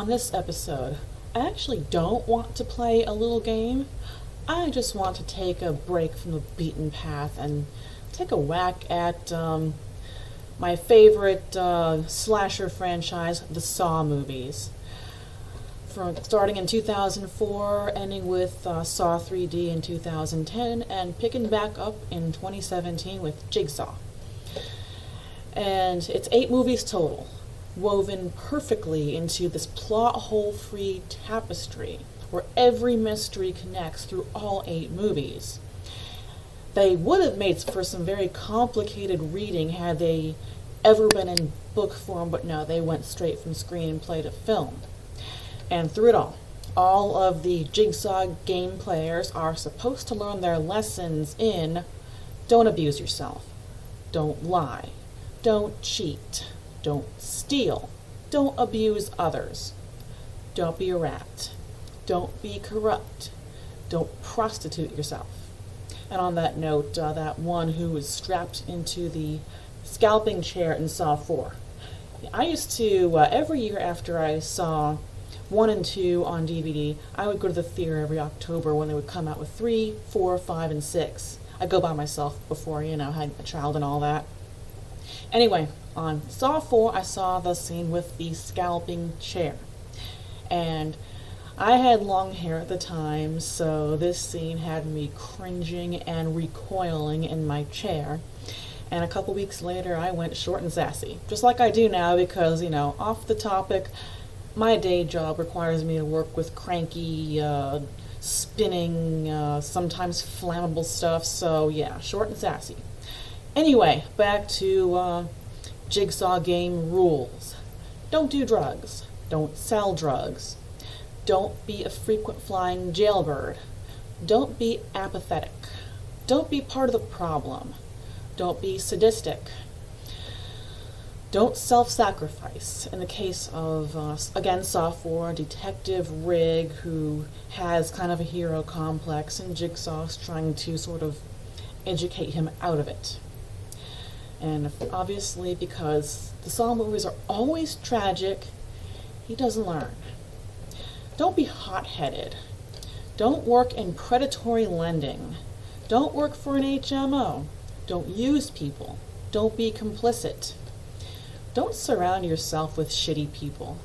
on this episode, I actually don't want to play a little game. I just want to take a break from the beaten path and take a whack at my favorite slasher franchise, the Saw movies. From starting in 2004, ending with Saw 3D in 2010, and picking back up in 2017 with Jigsaw. And it's 8 movies total, woven perfectly into this plot hole-free tapestry where every mystery connects through all 8 movies. They would have made for some very complicated reading had they ever been in book form, but no, they went straight from screenplay to film. And through it all of the Jigsaw game players are supposed to learn their lessons in don't abuse yourself, don't lie, don't cheat, don't steal, don't abuse others, don't be a rat, don't be corrupt, don't prostitute yourself. And on that note, that one who was strapped into the scalping chair in Saw 4. I used to, every year after I saw 1 and 2 on DVD, I would go to the theater every October when they would come out with 3, 4, 5, and 6. I'd go by myself before, I had a child and all that. Anyway, on Saw 4, I saw the scene with the scalping chair. And I had long hair at the time, so this scene had me cringing and recoiling in my chair. And a couple weeks later, I went short and sassy, just like I do now because, off the topic, my day job requires me to work with cranky, spinning, sometimes flammable stuff, so yeah, short and sassy. Anyway, back to Jigsaw game rules. Don't do drugs. Don't sell drugs. Don't be a frequent flying jailbird. Don't be apathetic. Don't be part of the problem. Don't be sadistic. Don't self-sacrifice. In the case of, again, Saw 4, Detective Rigg, who has kind of a hero complex, and Jigsaw's trying to sort of educate him out of it. And obviously, because the Saw movies are always tragic, he doesn't learn. Don't be hot-headed. Don't work in predatory lending. Don't work for an HMO. Don't use people. Don't be complicit. Don't surround yourself with shitty people.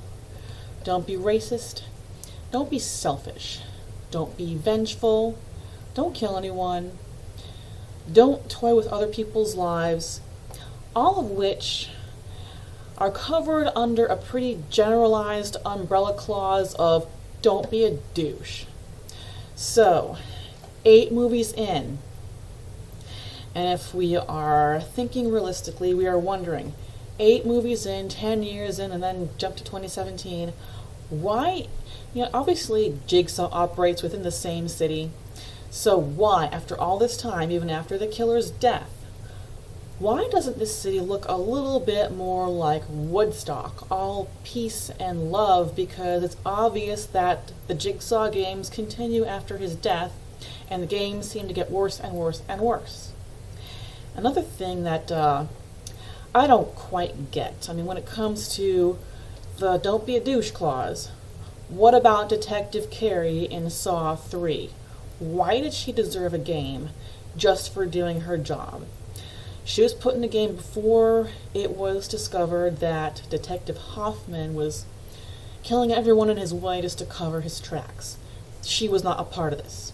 Don't be racist. Don't be selfish. Don't be vengeful. Don't kill anyone. Don't toy with other people's lives. All of which are covered under a pretty generalized umbrella clause of don't be a douche. So, 8 movies in. And if we are thinking realistically, we are wondering, 8 movies in, 10 years in, and then jump to 2017, why, obviously Jigsaw operates within the same city, so why, after all this time, even after the killer's death, why doesn't this city look a little bit more like Woodstock, all peace and love, because it's obvious that the Jigsaw games continue after his death, and the games seem to get worse and worse and worse. Another thing that I don't quite get, when it comes to the don't be a douche clause, what about Detective Carey in Saw 3? Why did she deserve a game just for doing her job? She was put in the game before it was discovered that Detective Hoffman was killing everyone in his way just to cover his tracks. She was not a part of this.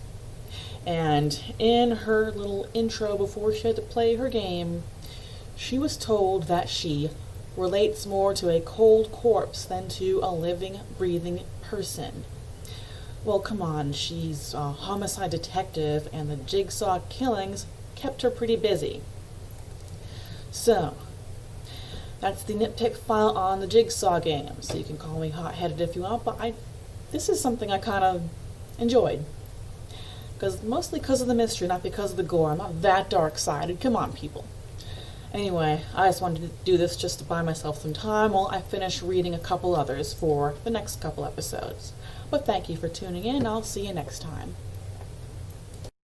And in her little intro before she had to play her game, she was told that she relates more to a cold corpse than to a living, breathing person. Well, come on, she's a homicide detective, and the Jigsaw killings kept her pretty busy. So, that's the nitpick file on the Jigsaw game. So you can call me hot-headed if you want, but this is something I kind of enjoyed. Mostly because of the mystery, not because of the gore. I'm not that dark-sided. Come on, people. Anyway, I just wanted to do this just to buy myself some time while I finish reading a couple others for the next couple episodes. But thank you for tuning in. I'll see you next time.